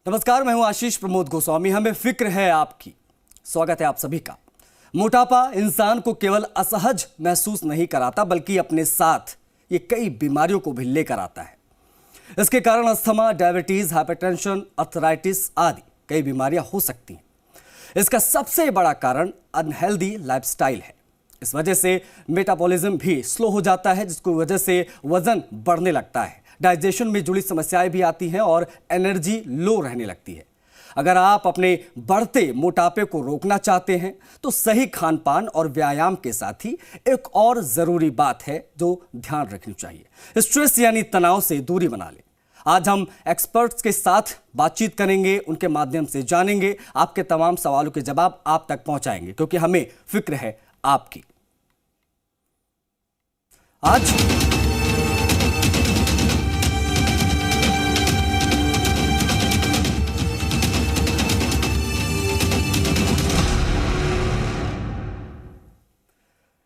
नमस्कार, मैं हूं आशीष प्रमोद गोस्वामी। हमें फिक्र है आपकी। स्वागत है आप सभी का। मोटापा इंसान को केवल असहज महसूस नहीं कराता, बल्कि अपने साथ ये कई बीमारियों को भी लेकर आता है। इसके कारण अस्थमा, डायबिटीज, हाइपरटेंशन, अर्थराइटिस आदि कई बीमारियां हो सकती हैं। इसका सबसे बड़ा कारण अनहेल्दी लाइफस्टाइल है। इस वजह से मेटाबॉलिज्म भी स्लो हो जाता है, जिसकी वजह से वजन बढ़ने लगता है, डाइजेशन में जुड़ी समस्याएं भी आती हैं और एनर्जी लो रहने लगती है। अगर आप अपने बढ़ते मोटापे को रोकना चाहते हैं तो सही खान-पान और व्यायाम के साथ ही एक और जरूरी बात है जो ध्यान रखनी चाहिए। स्ट्रेस यानी तनाव से दूरी बना लें। आज हम एक्सपर्ट्स के साथ बातचीत करेंगे, उनके माध्यम से जानेंगे, आपके तमाम सवालों के जवाब आप तक पहुंचाएंगे, क्योंकि हमें फिक्र है आपकी। आज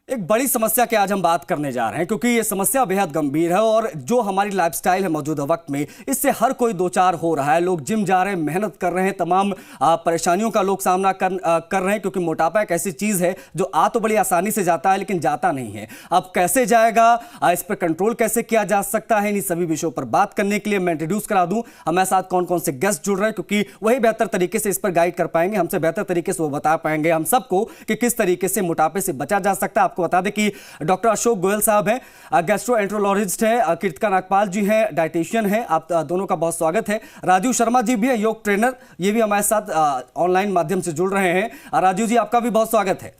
एक बड़ी समस्या की आज हम बात करने जा रहे हैं, क्योंकि ये समस्या बेहद गंभीर है और जो हमारी लाइफस्टाइल है मौजूदा वक्त में, इससे हर कोई दो चार हो रहा है। लोग जिम जा रहे हैं, मेहनत कर रहे हैं, तमाम परेशानियों का लोग सामना कर रहे हैं, क्योंकि मोटापा एक ऐसी चीज है जो आ तो बड़ी आसानी से जाता है लेकिन जाता नहीं है। अब कैसे जाएगा, इस पर कंट्रोल कैसे किया जा सकता है, इन सभी विषयों पर बात करने के लिए मैं इंट्रोड्यूस करा दूं हमारे साथ कौन कौन से गेस्ट जुड़ रहे हैं, क्योंकि वही बेहतर तरीके से इस पर गाइड कर पाएंगे, हमसे बेहतर तरीके से वो बता पाएंगे हम सबको कि किस तरीके से मोटापे से बचा जा सकता है। आपको बता दें कि डॉक्टर अशोक गोयल साहब हैं, गैस्ट्रोएंट्रोलॉजिस्ट हैं, कृतिका नागपाल जी हैं, डाइटिशियन हैं। आप दोनों का बहुत स्वागत है। राजीव शर्मा जी भी है, योग ट्रेनर, ये भी हमारे साथ ऑनलाइन माध्यम से जुड़ रहे हैं। राजीव जी, आपका भी बहुत स्वागत है।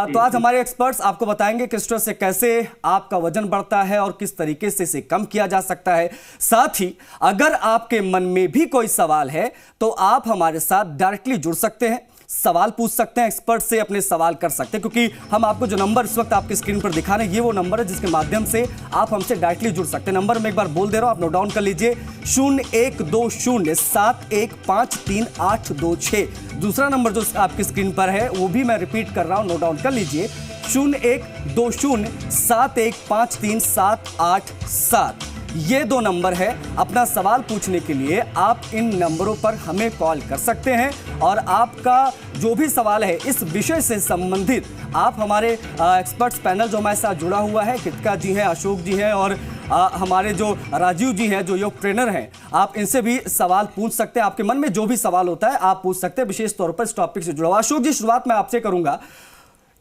तो आज हमारे एक्सपर्ट्स आपको बताएंगे कि स्ट्रेस से कैसे आपका वजन बढ़ता है और किस तरीके से इसे कम किया जा सकता है। साथ ही अगर आपके मन में भी कोई सवाल है तो आप हमारे साथ डायरेक्टली जुड़ सकते हैं, सवाल पूछ सकते हैं, एक्सपर्ट से अपने सवाल कर सकते हैं, क्योंकि हम आपको जो नंबर इस वक्त आपकी स्क्रीन पर दिखा रहे हैं ये वो नंबर है जिसके माध्यम से आप हमसे डायरेक्टली जुड़ सकते हैं। नंबर मैं एक बार बोल दे रहा हूं, आप नोट डाउन कर लीजिए, 0120713826। दूसरा नंबर जो आपकी स्क्रीन पर है वो भी मैं रिपीट कर रहा हूं, नोट डाउन कर लीजिए, 0120713787। ये दो नंबर है। अपना सवाल पूछने के लिए आप इन नंबरों पर हमें कॉल कर सकते हैं और आपका जो भी सवाल है इस विषय से संबंधित आप हमारे एक्सपर्ट्स पैनल जो हमारे साथ जुड़ा हुआ है, कृतिका जी हैं, अशोक जी हैं और हमारे जो राजीव जी हैं जो योग ट्रेनर हैं, आप इनसे भी सवाल पूछ सकते हैं। आपके मन में जो भी सवाल होता है आप पूछ सकते हैं, विशेष तौर पर इस टॉपिक से जुड़ा हुआ। अशोक जी, शुरुआत मैं आपसे करूंगा।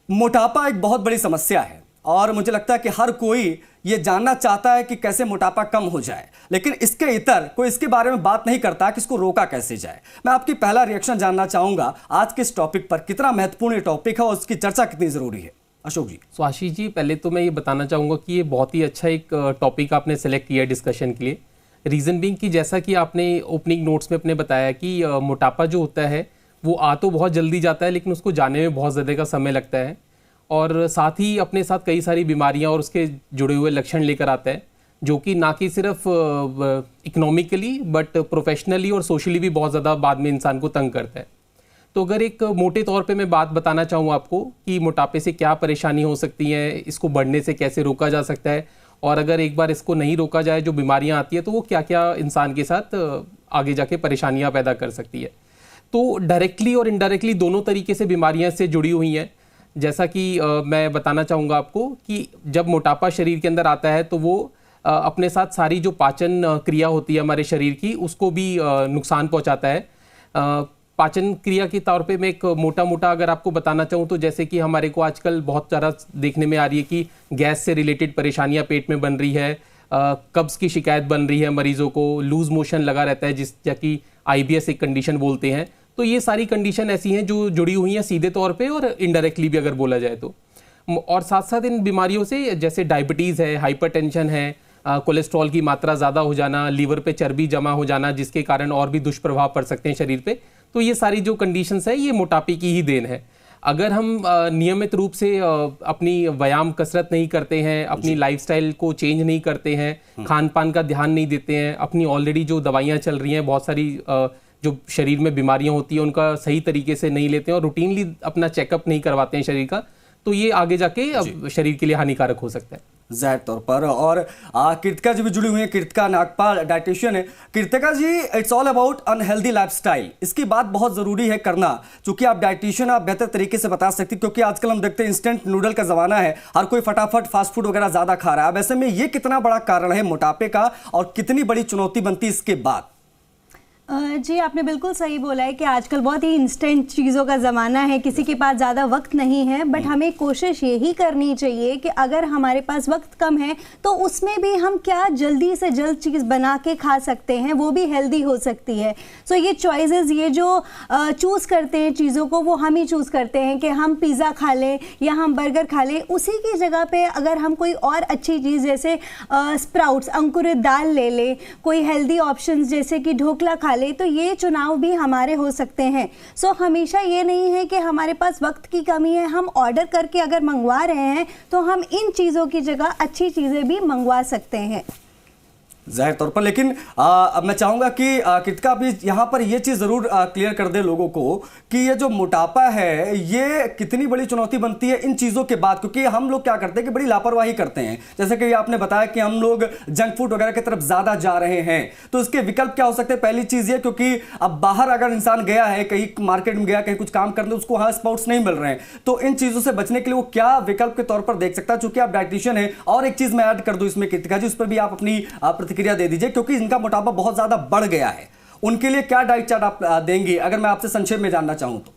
मोटापा एक बहुत बड़ी समस्या है और मुझे लगता है कि हर कोई ये जानना चाहता है कि कैसे मोटापा कम हो जाए, लेकिन इसके इतर कोई इसके बारे में बात नहीं करता कि इसको रोका कैसे जाए। मैं आपकी पहला रिएक्शन जानना चाहूंगा आज के इस टॉपिक पर, कितना महत्वपूर्ण ये टॉपिक है और उसकी चर्चा कितनी जरूरी है। अशोक जी। तो आशीष जी, पहले तो मैं ये बताना चाहूंगा कि ये बहुत ही अच्छा एक टॉपिक आपने सेलेक्ट किया डिस्कशन के लिए। रीजन बीइंग कि जैसा कि आपने ओपनिंग नोट्स में अपने बताया कि मोटापा जो होता है वो आ तो बहुत जल्दी जाता है लेकिन उसको जाने में बहुत ज़्यादा का समय लगता है, और साथ ही अपने साथ कई सारी बीमारियां और उसके जुड़े हुए लक्षण लेकर आता है, जो कि ना कि सिर्फ इकोनॉमिकली बट प्रोफेशनली और सोशली भी बहुत ज़्यादा बाद में इंसान को तंग करता है। तो अगर एक मोटे तौर पे मैं बात बताना चाहूँ आपको कि मोटापे से क्या परेशानी हो सकती है, इसको बढ़ने से कैसे रोका जा सकता है, और अगर एक बार इसको नहीं रोका जाए जो बीमारियाँ आती है तो वो क्या क्या इंसान के साथ आगे जाके परेशानियाँ पैदा कर सकती है। तो डायरेक्टली और इनडायरेक्टली दोनों तरीके से बीमारियाँ इससे जुड़ी हुई हैं। जैसा कि मैं बताना चाहूँगा आपको कि जब मोटापा शरीर के अंदर आता है तो वो अपने साथ सारी जो पाचन क्रिया होती है हमारे शरीर की उसको भी नुकसान पहुँचाता है। पाचन क्रिया के तौर पे मैं एक मोटा अगर आपको बताना चाहूँ तो जैसे कि हमारे को आजकल बहुत ज़्यादा देखने में आ रही है कि गैस से रिलेटेड परेशानियाँ पेट में बन रही है, कब्ज़ की शिकायत बन रही है मरीज़ों को, लूज़ मोशन लगा रहता है जिसका कि IBS एक कंडीशन बोलते हैं। तो ये सारी कंडीशन ऐसी हैं जो जुड़ी हुई हैं सीधे तौर पे और इनडायरेक्टली भी अगर बोला जाए तो। और साथ साथ इन बीमारियों से जैसे डायबिटीज़ है, हाइपरटेंशन है, कोलेस्ट्रॉल की मात्रा ज़्यादा हो जाना, लीवर पे चर्बी जमा हो जाना जिसके कारण और भी दुष्प्रभाव पड़ सकते हैं शरीर पे। तो ये सारी जो कंडीशंस है ये मोटापे की ही देन है। अगर हम नियमित रूप से अपनी व्यायाम कसरत नहीं करते हैं, अपनी लाइफस्टाइल को चेंज नहीं करते हैं, खान पान का ध्यान नहीं देते हैं, अपनी ऑलरेडी जो दवाइयाँ चल रही हैं, बहुत सारी जो शरीर में बीमारियां होती हैं उनका सही तरीके से नहीं लेते हैं और रूटीनली अपना चेकअप नहीं करवाते हैं शरीर का, तो ये आगे जाके अब शरीर के लिए हानिकारक हो सकता है। जाहिर तौर पर। और कृतिका जी भी जुड़ी हुई है, कृतिका नागपाल डाइटिशियन है। Kritika ji, it's all about unhealthy lifestyle, इसकी बात बहुत जरूरी है करना, क्योंकि आप डाइटिशियन, आप बेहतर तरीके से बता सकते हैं, क्योंकि आजकल हम देखते हैं इंस्टेंट नूडल का जमाना है, हर कोई फटाफट फास्ट फूड वगैरह ज्यादा खा रहा है। अब ऐसे में ये कितना बड़ा कारण है मोटापे का और कितनी बड़ी चुनौती बनती है इसके बाद? जी, आपने बिल्कुल सही बोला है कि आजकल बहुत ही इंस्टेंट चीज़ों का ज़माना है, किसी के पास ज़्यादा वक्त नहीं है। बट हमें कोशिश यही करनी चाहिए कि अगर हमारे पास वक्त कम है तो उसमें भी हम क्या जल्दी से जल्द चीज़ बना के खा सकते हैं, वो भी हेल्दी हो सकती है। सो ये चॉइसेस, ये जो चूज़ करते हैं चीज़ों को, वो हम ही चूज़ करते हैं कि हम पिज़्ज़ा खा लें या हम बर्गर खा लें। उसी की जगह पे अगर हम कोई और अच्छी चीज़ जैसे स्प्राउट्स, अंकुरित दाल ले लें, कोई हेल्दी ऑप्शंस जैसे कि ढोकला खा ले, तो ये चुनाव भी हमारे हो सकते हैं। सो हमेशा ये नहीं है कि हमारे पास वक्त की कमी है, हम ऑर्डर करके अगर मंगवा रहे हैं तो हम इन चीज़ों की जगह अच्छी चीज़ें भी मंगवा सकते हैं। जाहिर तौर पर। लेकिन अब मैं चाहूंगा कि कृतिका भी यहाँ पर ये चीज़ ज़रूर क्लियर कर दे लोगों को कि ये जो मोटापा है ये कितनी बड़ी चुनौती बनती है इन चीज़ों के बाद, क्योंकि हम लोग क्या करते हैं कि बड़ी लापरवाही करते हैं। जैसे कि आपने बताया कि हम लोग जंक फूड वगैरह की तरफ ज़्यादा जा रहे हैं, तो इसके विकल्प क्या हो सकते हैं? पहली चीज़ ये, क्योंकि अब बाहर अगर इंसान गया है, कहीं मार्केट में गया, कहीं कुछ काम करने, उसको वहाँ स्पोर्ट्स नहीं मिल रहे हैं, तो इन चीज़ों से बचने के लिए वो क्या विकल्प के तौर पर देख सकता है? चूंकि आप डाइटिशियन है, और एक चीज़ मैं ऐड कर दूँ इसमें कृतिका जी, उस पर भी आप अपनी प्रतिक्रिया दे दीजिए, क्योंकि इनका मोटापा बहुत ज्यादा बढ़ गया है, उनके लिए क्या डाइट चार्ट आप देंगी, अगर मैं आपसे संक्षेप में जानना चाहूं तो?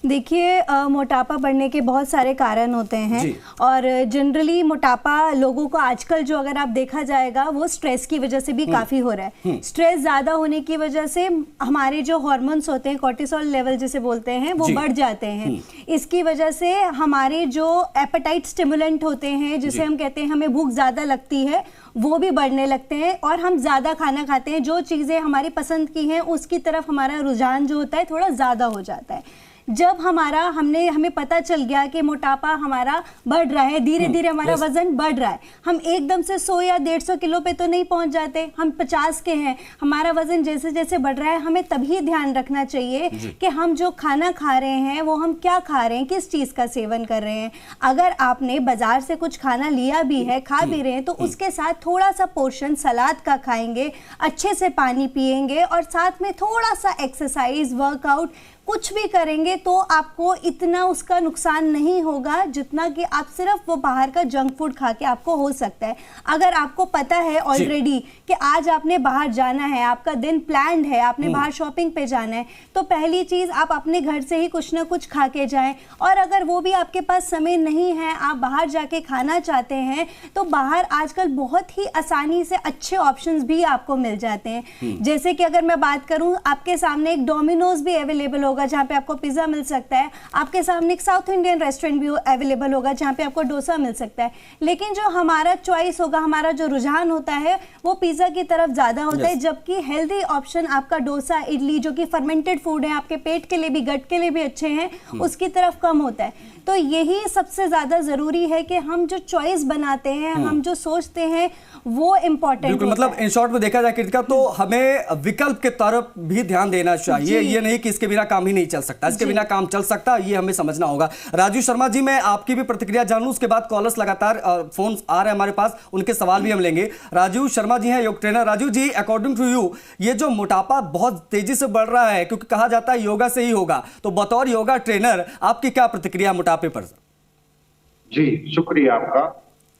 देखिए, मोटापा बढ़ने के बहुत सारे कारण होते हैं और जनरली मोटापा लोगों को आजकल जो अगर आप देखा जाएगा वो स्ट्रेस की वजह से भी काफ़ी हो रहा है। स्ट्रेस ज़्यादा होने की वजह से हमारे जो हार्मोन्स होते हैं, कोर्टिसोल लेवल जिसे बोलते हैं, वो बढ़ जाते हैं। इसकी वजह से हमारे जो एपेटाइट स्टिमुलेंट होते हैं, जिसे हम कहते हैं हमें भूख ज़्यादा लगती है, वो भी बढ़ने लगते हैं और हम ज़्यादा खाना खाते हैं। जो चीज़ें हमारी पसंद की हैं उसकी तरफ हमारा रुझान जो होता है थोड़ा ज़्यादा हो जाता है। जब हमें पता चल गया कि मोटापा हमारा बढ़ रहा है, धीरे धीरे हमारा वजन बढ़ रहा है, हम एकदम से 100 या 150 किलो पे तो नहीं पहुंच जाते, हम 50 के हैं, हमारा वजन जैसे जैसे बढ़ रहा है, हमें तभी ध्यान रखना चाहिए कि हम जो खाना खा रहे हैं वो हम क्या खा रहे हैं, किस चीज़ का सेवन कर रहे हैं। अगर आपने बाजार से कुछ खाना लिया भी है, खा भी रहे हैं, तो उसके साथ थोड़ा सा पोर्शन सलाद का खाएंगे, अच्छे से पानी पिएंगे और साथ में थोड़ा सा एक्सरसाइज, वर्कआउट कुछ भी करेंगे तो आपको इतना उसका नुकसान नहीं होगा जितना कि आप सिर्फ वो बाहर का जंक फूड खा के आपको हो सकता है। अगर आपको पता है ऑलरेडी कि आज आपने बाहर जाना है, आपका दिन प्लान्ड है, आपने बाहर शॉपिंग पे जाना है, तो पहली चीज़ आप अपने घर से ही कुछ ना कुछ खा के जाएं। और अगर वो भी आपके पास समय नहीं है, आप बाहर जाके खाना चाहते हैं, तो बाहर आजकल बहुत ही आसानी से अच्छे ऑप्शंस भी आपको मिल जाते हैं। जैसे कि अगर मैं बात करूँ, आपके सामने एक डोमिनोज भी अवेलेबल होगा जहाँ पे आपको पिज्जा मिल सकता है, आपके सामने एक साउथ इंडियन रेस्टोरेंट भी अवेलेबल होगा जहाँ पे आपको डोसा मिल सकता है। लेकिन जो हमारा चॉइस होगा, हमारा जो रुझान होता है वो पिज्जा की तरफ ज्यादा होता है, जबकि हेल्दी ऑप्शन आपका डोसा, इडली, जो कि फर्मेंटेड फूड है, आपके पेट के लिए भी, गट के लिए भी अच्छे हैं, उसकी तरफ कम होता है। तो यही सबसे ज्यादा जरूरी है कि हम जो चॉइस बनाते हैं, हम जो सोचते हैं, वो इम्पोर्टेंट। मतलब इन शॉर्ट में देखा जाए कृतिका, तो हमें विकल्प के तरफ भी ध्यान देना चाहिए, ये नहीं कि इसके बिना काम ही नहीं चल सकता, इसके बिना काम चल सकता, ये हमें समझना होगा। राजू शर्मा जी, मैं आपकी भी प्रतिक्रिया जान लूं, उसके बाद कॉलर्स लगातार फोन आ रहे हैं हमारे पास, उनके सवाल भी हम लेंगे। राजू शर्मा जी हैं yoga trainer. Raju ji, according to you ये जो मोटापा बहुत तेजी से बढ़ रहा है, क्योंकि कहा जाता है योगा से ही होगा, तो बतौर योगा ट्रेनर आपकी क्या प्रतिक्रिया मोटापे पर? जी, शुक्रिया आपका।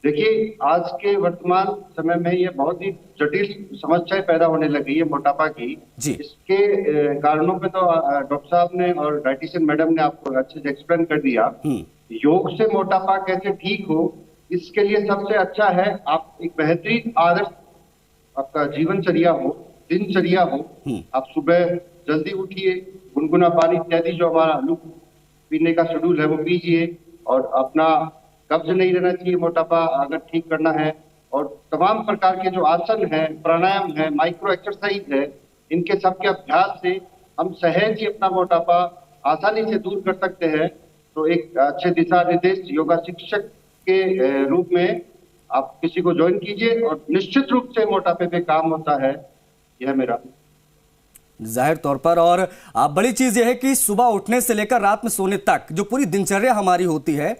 देखिए, आज के वर्तमान समय में ये बहुत ही जटिल समस्याएं पैदा होने लगी है मोटापा की। इसके कारणों पे तो डॉक्टर साहब ने और डाइटिशियन मैडम ने आपको अच्छे से एक्सप्लेन कर दिया। योग से मोटापा कैसे ठीक हो, इसके लिए सबसे अच्छा है आप एक बेहतरीन आदर्श आपका जीवनचर्या हो, दिनचर्या हो। आप सुबह जल्दी उठिए, गुनगुना पानी इत्यादि जो हमारा पीने का शेड्यूल है वो पीजिए, और अपना कब्ज नहीं रहना चाहिए मोटापा अगर ठीक करना है। और तमाम प्रकार के जो आसन है, प्राणायाम है, माइक्रो एक्सरसाइज है, इनके सबके अभ्यास से हम सहज ही अपना मोटापा आसानी से दूर कर सकते हैं। तो एक अच्छे दिशा निर्देश योगा शिक्षक के रूप में आप किसी को ज्वाइन कीजिए और निश्चित रूप से मोटापे पे काम होता है, यह मेरा जाहिर तौर पर। और बड़ी चीज यह है कि सुबह उठने से लेकर रात में सोने तक जो पूरी दिनचर्या हमारी होती है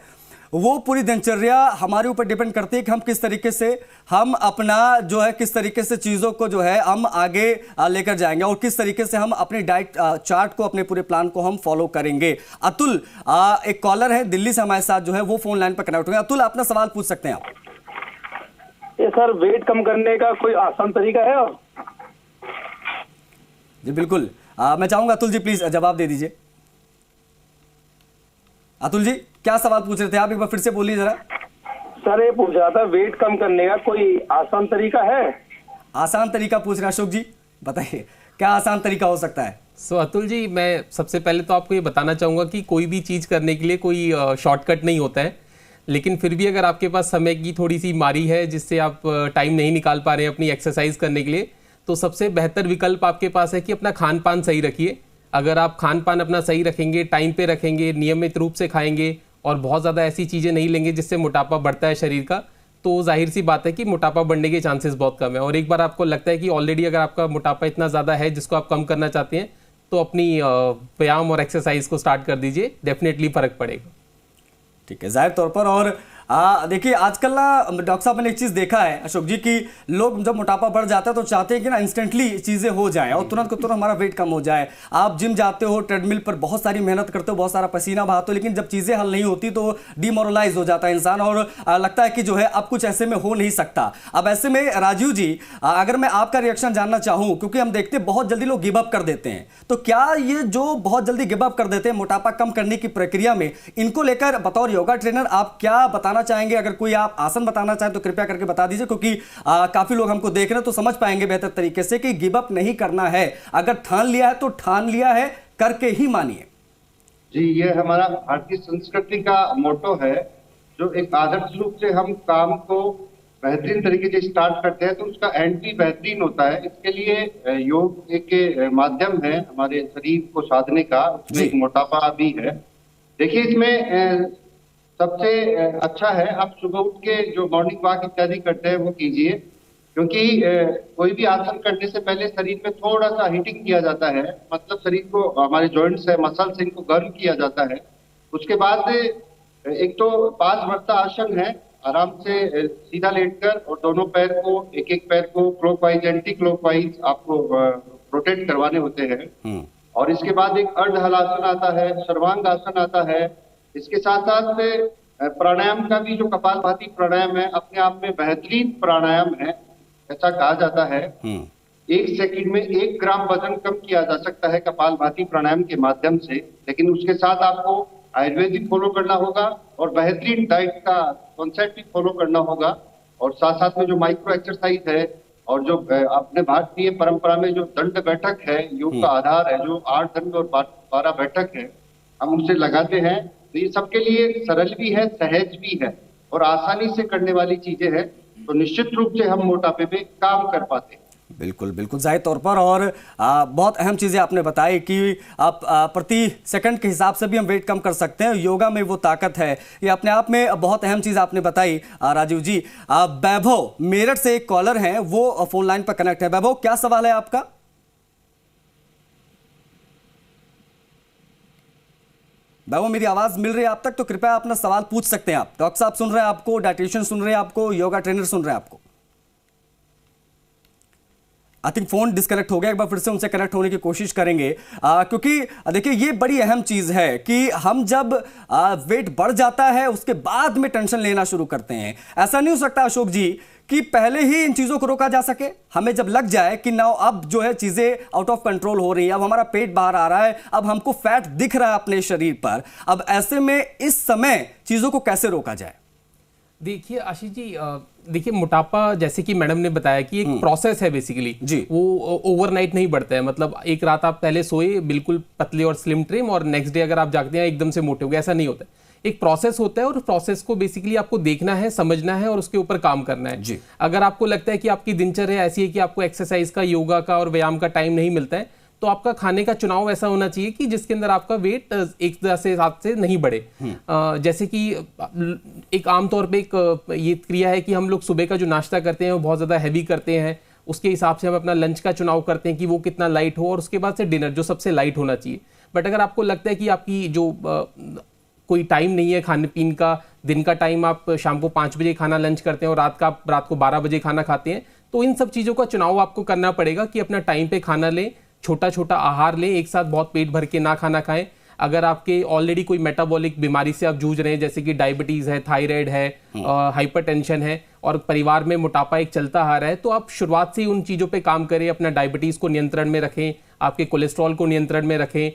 वो पूरी दिनचर्या हमारे ऊपर डिपेंड करती है कि हम किस तरीके से हम अपना जो है किस तरीके से चीज़ों को जो है हम आगे लेकर जाएंगे और किस तरीके से हम अपनी डाइट चार्ट को, अपने पूरे प्लान को हम फॉलो करेंगे। अतुल एक कॉलर है दिल्ली से हमारे साथ जो है वो फोन लाइन पर कनेक्ट हुए। अतुल, अपना सवाल पूछ सकते हैं आप। ये सर, वेट कम करने का कोई आसान तरीका है? जी बिल्कुल, मैं चाहूंगा अतुल जी प्लीज जवाब दे दीजिए। अतुल जी, क्या सवाल पूछ रहे थे आप, एक बार फिर से बोलिए जरा। सर, ये पूछ रहा था वेट कम करने का कोई आसान तरीका है? आसान तरीका पूछ रहे हैं अशोक जी, बताइए क्या आसान तरीका हो सकता है? अतुल जी, मैं सबसे पहले तो आपको ये बताना चाहूँगा कि कोई भी चीज़ करने के लिए कोई शॉर्टकट नहीं होता है, लेकिन फिर भी अगर आपके पास समय की थोड़ी सी मारी है जिससे आप टाइम नहीं निकाल पा रहे हैं अपनी एक्सरसाइज करने के लिए, तो सबसे बेहतर विकल्प आपके पास है कि अपना खान पान सही रखिए। अगर आप खान पान अपना सही रखेंगे, टाइम पे रखेंगे, नियमित रूप से खाएंगे और बहुत ज़्यादा ऐसी चीज़ें नहीं लेंगे जिससे मोटापा बढ़ता है शरीर का, तो जाहिर सी बात है कि मोटापा बढ़ने के चांसेस बहुत कम है। और एक बार आपको लगता है कि ऑलरेडी अगर आपका मोटापा इतना ज़्यादा है जिसको आप कम करना चाहते हैं, तो अपनी व्यायाम और एक्सरसाइज को स्टार्ट कर दीजिए, डेफिनेटली फ़र्क पड़ेगा। ठीक है, जाहिर तौर पर। और देखिए आजकल ना डॉक्टर साहब, मैंने एक चीज़ देखा है अशोक जी कि लोग जब मोटापा बढ़ जाता है तो चाहते हैं कि ना इंस्टेंटली चीज़ें हो जाएं और तुरंत को तुरंत हमारा वेट कम हो जाए। आप जिम जाते हो, ट्रेडमिल पर बहुत सारी मेहनत करते हो, बहुत सारा पसीना बहाते हो, लेकिन जब चीज़ें हल नहीं होती तो डिमोरलाइज हो जाता है इंसान और लगता है कि जो है अब कुछ ऐसे में हो नहीं सकता। अब ऐसे में राजीव जी, अगर मैं आपका रिएक्शन जानना चाहूँ, क्योंकि हम देखते हैं बहुत जल्दी लोग गिव अप कर देते हैं, तो क्या ये जो बहुत जल्दी गिव अप कर देते हैं मोटापा कम करने की प्रक्रिया में, इनको लेकर बतौर योगा ट्रेनर आप क्या बताना चाहेंगे? अगर कोई आप आसन बताना चाहें तो कृपया करके बता दीजिए, क्योंकि काफी लोग हमको देख रहे हैं तो समझ पाएंगे बेहतर तरीके से कि गिव अप नहीं करना है। अगर ठान लिया है तो ठान लिया है, करके ही मानिए। जी, ये हमारा भारतीय संस्कृति का मोटो है, जो एक आदर्श रूप से हम काम को बेहतरीन तरीके से स्टार्ट करते हैं तो उसका एंड भी बेहतरीन होता है। इसके लिए योग एक माध्यम है हमारे शरीर को साधने का, उसमें एक मोटापा भी है। देखिए, इसमें सबसे अच्छा है आप सुबह उठ के जो मॉर्निंग वॉक इत्यादि करते हैं वो कीजिए, क्योंकि कोई भी आसन करने से पहले शरीर में थोड़ा सा हीटिंग किया जाता है, मतलब शरीर को, हमारे जॉइंट्स है, मसल्स, इनको गर्म किया जाता है। उसके बाद एक तो 5 वर्ता आसन है, आराम से सीधा लेटकर और दोनों पैर को, एक एक पैर को क्लॉकवाइज एंटी क्लॉकवाइज आपको रोटेट करवाने होते हैं। और इसके बाद एक अर्ध हलासन आता है, सर्वांग आसन आता है। इसके साथ साथ प्राणायाम का भी, जो कपालभाति प्राणायाम है, अपने आप में बेहतरीन प्राणायाम है, ऐसा कहा जाता है। 1 सेकंड में 1 ग्राम वजन कम किया जा सकता है कपालभाति प्राणायाम के माध्यम से। लेकिन उसके साथ आपको आयुर्वेदिक फॉलो करना होगा और बेहतरीन डाइट का कॉन्सेप्ट भी फॉलो करना होगा। और साथ साथ में जो माइक्रो एक्सरसाइज है और जो अपने भारतीय परंपरा में जो दंड बैठक है, योग का आधार है, जो 8 दंड और 12 बैठक है, हम उसे लगाते हैं। तो ये सबके लिए सरल भी है, सहज भी है और आसानी से करने वाली चीजें हैं, तो निश्चित रूप से हम मोटापे पे काम कर पाते हैं। बिल्कुल बिल्कुल, जाहिर तौर पर। और बहुत अहम चीज़ें आपने बताई कि आप प्रति सेकंड के हिसाब से भी हम वेट कम कर सकते हैं, योगा में वो ताकत है, ये अपने आप में बहुत अहम चीज़ आपने बताई। राजीव जी, वैभव मेरठ से एक कॉलर हैं, वो फोन लाइन पर कनेक्ट है। वैभव, क्या सवाल है आपका? वैभव, मेरी आवाज मिल रही है आप तक तो कृपया अपना सवाल पूछ सकते हैं आप। डॉक्टर साहब सुन रहे हैं आपको, डाइटिशियन सुन रहे हैं आपको, योगा ट्रेनर सुन रहे हैं आपको। आई थिंक फोन डिस्कनेक्ट हो गया, एक बार फिर से उनसे कनेक्ट होने की कोशिश करेंगे, क्योंकि देखिए ये बड़ी अहम चीज़ है कि हम जब वेट बढ़ जाता है उसके बाद में टेंशन लेना शुरू करते हैं। ऐसा नहीं हो सकता अशोक जी कि पहले ही इन चीज़ों को रोका जा सके। हमें जब लग जाए कि नाउ अब जो है चीज़ें आउट ऑफ कंट्रोल हो रही है, अब हमारा पेट बाहर आ रहा है, अब हमको फैट दिख रहा है अपने शरीर पर, अब ऐसे में इस समय चीज़ों को कैसे रोका जाए? देखिए आशीष जी, देखिए मोटापा जैसे कि मैडम ने बताया कि एक प्रोसेस है बेसिकली जी, वो ओवरनाइट नहीं बढ़ता है। मतलब एक रात आप पहले सोए बिल्कुल पतले और स्लिम ट्रिम और नेक्स्ट डे अगर आप जागते हैं एकदम से मोटे हो गए, ऐसा नहीं होता है। एक प्रोसेस होता है और प्रोसेस को बेसिकली आपको देखना है, समझना है और उसके ऊपर काम करना है जी। अगर आपको लगता है कि आपकी दिनचर्या ऐसी है कि आपको एक्सरसाइज का, योगा का और व्यायाम का टाइम नहीं मिलता है, तो आपका खाने का चुनाव ऐसा होना चाहिए कि जिसके अंदर आपका वेट एक तरह से साथ से नहीं बढ़े। जैसे कि एक आमतौर पे एक ये क्रिया है कि हम लोग सुबह का जो नाश्ता करते हैं वो बहुत ज़्यादा हैवी करते हैं, उसके हिसाब से हम अपना लंच का चुनाव करते हैं कि वो कितना लाइट हो और उसके बाद से डिनर जो सबसे लाइट होना चाहिए। बट अगर आपको लगता है कि आपकी जो कोई टाइम नहीं है खाने पीने का, दिन का टाइम आप शाम को 5 बजे खाना लंच करते हैं और रात को 12 बजे खाना खाते हैं, तो इन सब चीज़ों का चुनाव आपको करना पड़ेगा कि अपना टाइम पे खाना लें, छोटा छोटा आहार लें, एक साथ बहुत पेट भर के ना खाना खाएं। अगर आपके ऑलरेडी कोई मेटाबॉलिक बीमारी से आप जूझ रहे हैं, जैसे कि डायबिटीज़ है, थायराइड है, हाइपरटेंशन है और परिवार में मोटापा एक चलता आ रहा है, तो आप शुरुआत से ही उन चीज़ों पे काम करें, अपना डायबिटीज़ को नियंत्रण में रखें, आपके कोलेस्ट्रॉल को नियंत्रण में रखें,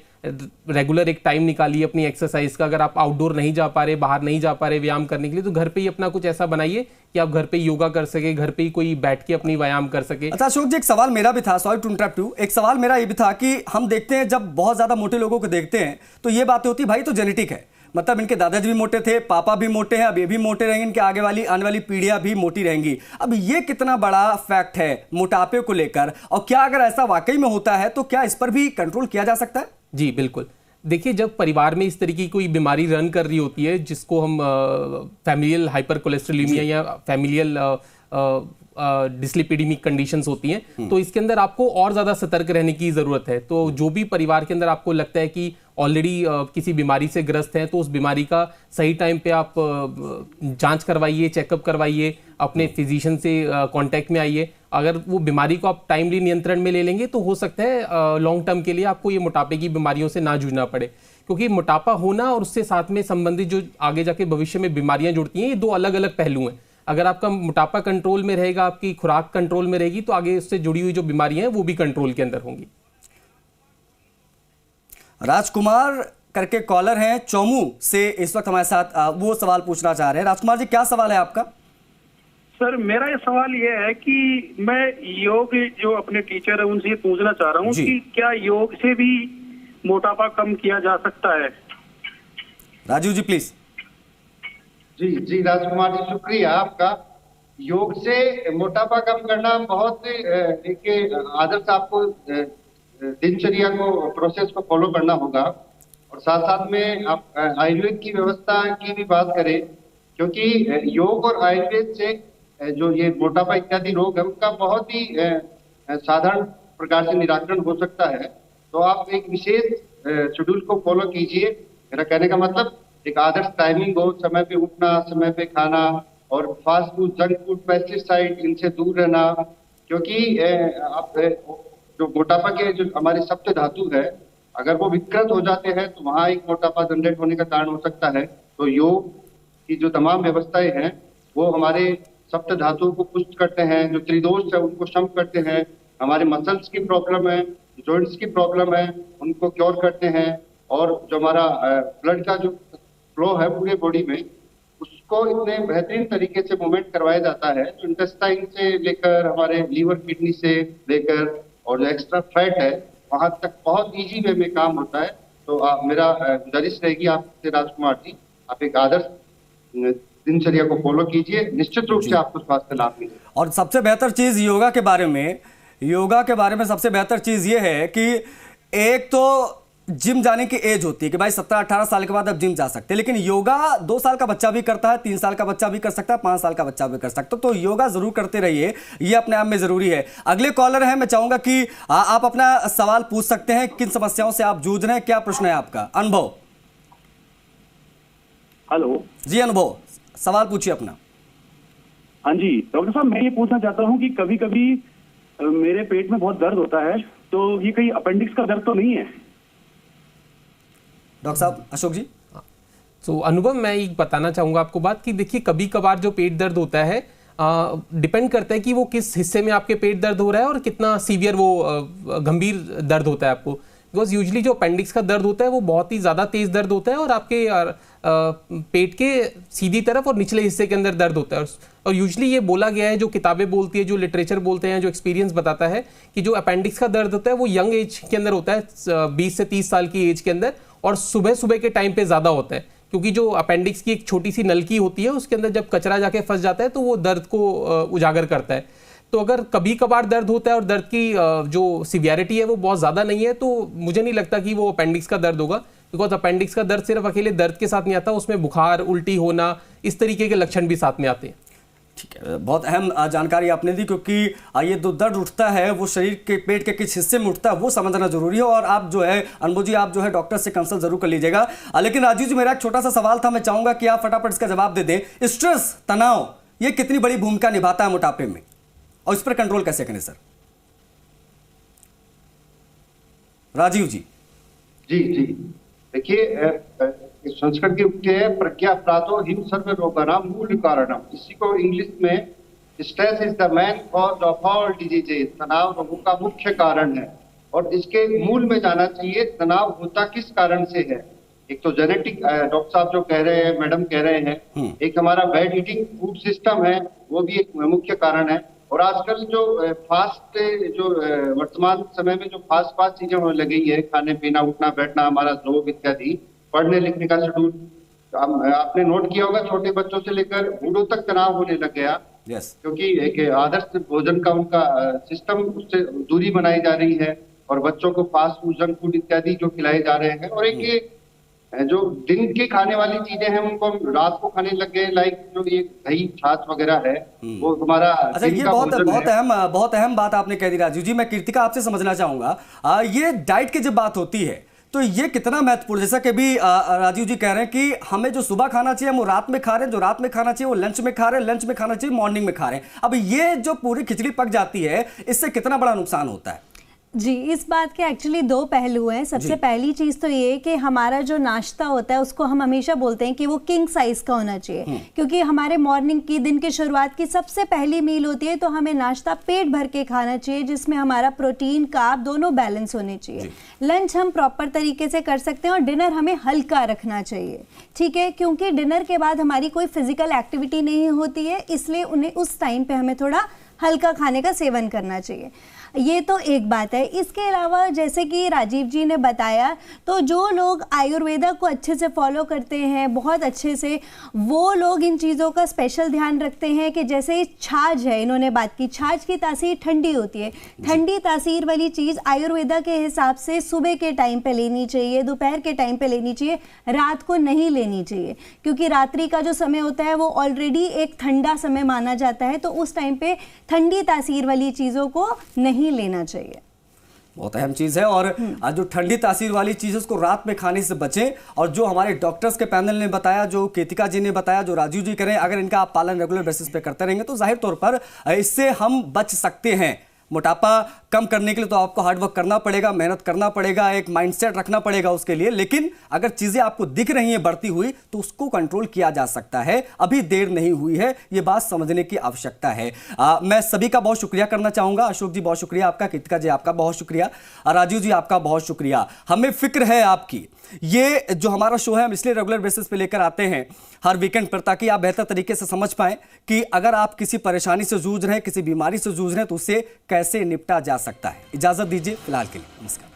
रेगुलर एक टाइम निकालिए अपनी एक्सरसाइज का। अगर आप आउटडोर नहीं जा पा रहे, बाहर नहीं जा पा रहे व्यायाम करने के लिए, तो घर पे ही अपना कुछ ऐसा बनाइए कि आप घर पे योगा कर सके, घर पे ही कोई बैठ के अपनी व्यायाम कर सके। अच्छा अशोक जी, एक सवाल मेरा भी था, सॉरी टू इंटरप्ट यू, एक सवाल मेरा ये भी था कि हम देखते हैं जब बहुत ज्यादा मोटे लोगों को देखते हैं तो ये बातें होती है भाई तो जेनेटिक है, मतलब इनके दादाजी भी मोटे थे, पापा भी मोटे हैं, अब ये भी मोटे रहेंगे, इनके आने वाली पीढ़ियां भी मोटी रहेंगी। अब ये कितना बड़ा फैक्ट है मोटापे को लेकर, और क्या अगर ऐसा वाकई में होता है तो क्या इस पर भी कंट्रोल किया जा सकता है? जी बिल्कुल। देखिए, जब परिवार में इस तरीके की कोई बीमारी रन कर रही होती है जिसको हम फैमिलियल हाइपर कोलेस्ट्रोलेमिया या फैमिलियल डिस्लिपिडेमिक कंडीशंस होती हैं, तो इसके अंदर आपको और ज़्यादा सतर्क रहने की ज़रूरत है। तो जो भी परिवार के अंदर आपको लगता है कि ऑलरेडी किसी बीमारी से ग्रस्त हैं, तो उस बीमारी का सही टाइम पे आप जांच करवाइए, चेकअप करवाइए, अपने फिजिशियन से कांटेक्ट में आइए। अगर वो बीमारी को आप टाइमली नियंत्रण में ले लेंगे तो हो सकता है लॉन्ग टर्म के लिए आपको ये मोटापे की बीमारियों से ना जूझना पड़े, क्योंकि मोटापा होना और उससे साथ में संबंधित जो आगे जाके भविष्य में बीमारियां जुड़ती हैं, ये दो अलग अलग पहलू हैं। अगर आपका मोटापा कंट्रोल में रहेगा, आपकी खुराक कंट्रोल में रहेगी, तो आगे उससे जुड़ी हुई जो बीमारियां हैं वो भी कंट्रोल के अंदर होंगी। राजकुमार करके कॉलर हैं चौमू से इस वक्त हमारे साथ, वो सवाल पूछना चाह रहे हैं। राजकुमार जी, क्या सवाल है आपका? सर, मेरा ये सवाल ये है कि मैं योग जो अपने टीचर है उनसे ये पूछना चाह रहा हूँ कि क्या योग से भी मोटापा कम किया जा सकता है? राजीव जी प्लीज। जी राजकुमार जी, शुक्रिया आपका। योग से मोटापा कम करना बहुत एक आदर्श आपको दिनचर्या को, प्रोसेस को फॉलो करना होगा, और साथ साथ में आप आयुर्वेद की व्यवस्था की भी बात करें, क्योंकि योग और आयुर्वेद से जो ये मोटापा इत्यादि रोग है उनका बहुत ही साधारण प्रकार से निराकरण हो सकता है। तो आप एक विशेष शेड्यूल को फॉलो कीजिए। मेरा कहने का मतलब एक आदर्श टाइमिंग हो, समय पे उठना, समय पे खाना, और fast food, junk food, pesticide, इनसे दूर रहना, क्योंकि आप जो मोटापा के जो हमारे सप्त धातु है, अगर वो विकृत हो जाते हैं तो वहाँ एक मोटापा जनरेट होने का कारण हो सकता है। तो योग की जो तमाम व्यवस्थाएं हैं वो हमारे सप्त धातुओं को पुष्ट करते हैं, जो त्रिदोष है उनको शम करते हैं, हमारे मसल्स की प्रॉब्लम है, जॉइंट्स की प्रॉब्लम है उनको क्योर करते हैं, और जो हमारा ब्लड का जो फ्लो है पूरे बॉडी में उसको इतने बेहतरीन तरीके से मूवमेंट करवाया जाता है, जो इंटेस्टाइन से लेकर हमारे लीवर किडनी से लेकर और जो एक्स्ट्रा फैट है वहां तक बहुत इजी वे में काम होता है। तो मेरा गुजारिश रहेगी आपसे राजकुमार जी, आप एक आदर्श दिनचर्या को फॉलो कीजिए, निश्चित रूप से आपको स्वास्थ्य लाभ मिलेगा। और सबसे बेहतर चीज योगा के बारे में सबसे बेहतर चीज ये है कि एक तो जिम जाने की एज होती है कि भाई 17-18 साल के बाद आप जिम जा सकते हैं, लेकिन योगा 2 साल का बच्चा भी करता है, 3 साल का बच्चा भी कर सकता है, 5 साल का बच्चा भी कर सकता है। तो योगा जरूर करते रहिए, ये अपने आप में जरूरी है। अगले कॉलर हैं, मैं चाहूंगा कि आप अपना सवाल पूछ सकते हैं, किन समस्याओं से आप जूझ रहे हैं, क्या प्रश्न है आपका? अनुभव। हेलो जी अनुभव, सवाल पूछिए अपना। हाँ जी डॉक्टर साहब, मैं ये पूछना चाहता हूँ कि कभी कभी मेरे पेट में बहुत दर्द होता है, तो ये कहीं अपेंडिक्स का दर्द तो नहीं है? डॉक्टर साहब, अशोक जी। तो अनुभव, मैं एक बताना चाहूंगा आपको बात कि देखिए, कभी कभार जो पेट दर्द होता है डिपेंड करता है कि वो किस हिस्से में आपके पेट दर्द हो रहा है और कितना सीवियर वो गंभीर दर्द होता है आपको। बिकॉज यूजली जो अपेंडिक्स का दर्द होता है वो बहुत ही ज़्यादा तेज दर्द होता है और आपके पेट के सीधी तरफ और निचले हिस्से के अंदर दर्द होता है। और यूजली ये बोला गया है, जो किताबें बोलती है, जो लिटरेचर बोलते हैं, जो एक्सपीरियंस बताता है कि जो अपेंडिक्स का दर्द होता है वो यंग एज के अंदर होता है, 20 से 30 साल की एज के अंदर, और सुबह सुबह के टाइम पे ज़्यादा होता है, क्योंकि जो अपेंडिक्स की एक छोटी सी नलकी होती है उसके अंदर जब कचरा जाके फंस जाता है तो वो दर्द को उजागर करता है। तो अगर कभी कभार दर्द होता है और दर्द की जो सीवियरिटी है वो बहुत ज़्यादा नहीं है, तो मुझे नहीं लगता कि वो अपेंडिक्स का दर्द होगा। बिकॉज अपेंडिक्स का दर्द सिर्फ अकेले दर्द के साथ नहीं आता, उसमें बुखार, उल्टी होना, इस तरीके के लक्षण भी साथ में आते हैं। ठीक है, बहुत अहम जानकारी आपने दी, क्योंकि ये जो दर्द उठता है वो शरीर के पेट के किस हिस्से में उठता है वो समझना जरूरी है। और आप जो है अनुभव जी, आप जो है डॉक्टर से कंसल्ट जरूर कर लीजिएगा। लेकिन राजीव जी, मेरा एक छोटा सा सवाल था, मैं चाहूंगा कि आप फटाफट इसका जवाब दे दें। स्ट्रेस, तनाव, ये कितनी बड़ी भूमिका निभाता है मोटापे में, और इस पर कंट्रोल कैसे करें सर? राजीव जी। जी जी, देखिए संस्कृत की उक्ति है, प्रज्ञा प्रातो हिम सर्व रोगानाम मूल कारणम। इसी को इंग्लिश में stress is the man cause of all diseases, तनाव रोगों का मुख्य कारण है। और इसके मूल में जाना चाहिए, तनाव होता किस कारण से है। एक तो जेनेटिक, डॉक्टर साहब जो कह रहे हैं, मैडम कह रहे हैं, एक हमारा बैड ईटिंग फूड सिस्टम है, वो भी एक मुख्य कारण है। और आजकल जो फास्ट, जो वर्तमान समय में जो फास्ट चीजें होने लगी है, खाने पीना, उठना बैठना, हमारा जॉब इत्यादि, पढ़ने लिखने का शेड्यूल, आपने नोट किया होगा छोटे बच्चों से लेकर बूढ़ों तक तनाव होने लग गया। क्योंकि एक आदर्श भोजन का उनका सिस्टम, उससे दूरी बनाई जा रही है, और बच्चों को फास्ट फूड, जंक फूड इत्यादि जो खिलाए जा रहे हैं। और एक ये जो दिन के खाने वाली चीजें हैं उनको रात को खाने लग गए, लाइक जो ये दही छाछ वगैरह है, वो हमारा अच्छा, ये बहुत अहम बात आपने कह दी राजीव जी। मैं कीर्तिका आपसे समझना चाहूंगा, ये डाइट की जब बात होती है तो ये कितना महत्वपूर्ण, जैसा कि भी राजीव जी कह रहे हैं कि हमें जो सुबह खाना चाहिए हम वो रात में खा रहे हैं, जो रात में खाना चाहिए वो लंच में खा रहे हैं, लंच में खाना चाहिए मॉर्निंग में खा रहे हैं। अब ये जो पूरी खिचड़ी पक जाती है, इससे कितना बड़ा नुकसान होता है? जी, इस बात के एक्चुअली दो पहलू हैं। सबसे पहली चीज़ तो ये कि हमारा जो नाश्ता होता है उसको हम हमेशा बोलते हैं कि वो किंग साइज का होना चाहिए, क्योंकि हमारे मॉर्निंग की, दिन की शुरुआत की सबसे पहली मील होती है। तो हमें नाश्ता पेट भर के खाना चाहिए, जिसमें हमारा प्रोटीन, कार्ब दोनों बैलेंस होने चाहिए। लंच हम प्रॉपर तरीके से कर सकते हैं, और डिनर हमें हल्का रखना चाहिए, ठीक है, क्योंकि डिनर के बाद हमारी कोई फिजिकल एक्टिविटी नहीं होती है, इसलिए उन्हें उस टाइम पे हमें थोड़ा हल्का खाने का सेवन करना चाहिए। ये तो एक बात है। इसके अलावा जैसे कि राजीव जी ने बताया, तो जो लोग आयुर्वेदा को अच्छे से फॉलो करते हैं, बहुत अच्छे से, वो लोग इन चीज़ों का स्पेशल ध्यान रखते हैं कि जैसे छाछ है, इन्होंने बात की, छाछ की तासीर ठंडी होती है। ठंडी तासीर वाली चीज़ आयुर्वेदा के हिसाब से सुबह के टाइम पे लेनी चाहिए, दोपहर के टाइम पे लेनी चाहिए, रात को नहीं लेनी चाहिए, क्योंकि रात्रि का जो समय होता है वो ऑलरेडी एक ठंडा समय माना जाता है। तो उस टाइम पे ठंडी तासीर वाली चीज़ों को नहीं लेना चाहिए। बहुत अहम चीज है। और जो ठंडी तासीर वाली चीज है उसको रात में खाने से बचें। और जो हमारे डॉक्टर्स के पैनल ने बताया, जो कीर्तिका जी ने बताया, जो राजीव जी करें, अगर इनका आप पालन रेगुलर बेसिस पे करते रहेंगे तो जाहिर तौर पर इससे हम बच सकते हैं। मोटापा कम करने के लिए तो आपको हार्ड वर्क करना पड़ेगा, मेहनत करना पड़ेगा, एक माइंडसेट रखना पड़ेगा उसके लिए। लेकिन अगर चीजें आपको दिख रही हैं बढ़ती हुई तो उसको कंट्रोल किया जा सकता है। अभी देर नहीं हुई है, ये बात समझने की आवश्यकता है। मैं सभी का बहुत शुक्रिया करना चाहूंगा। अशोक जी बहुत शुक्रिया आपका, कीर्तिका जी आपका बहुत शुक्रिया, राजीव जी आपका बहुत शुक्रिया। हमें फिक्र है आपकी। ये जो हमारा शो है हम इसलिए रेगुलर बेसिस पे लेकर आते हैं हर वीकेंड पर, ताकि आप बेहतर तरीके से समझ पाएं कि अगर आप किसी परेशानी से जूझ रहे हैं, किसी बीमारी से जूझ रहे हैं, तो उससे कैसे निपटा जा सकता है। इजाजत दीजिए फिलहाल के लिए, नमस्कार।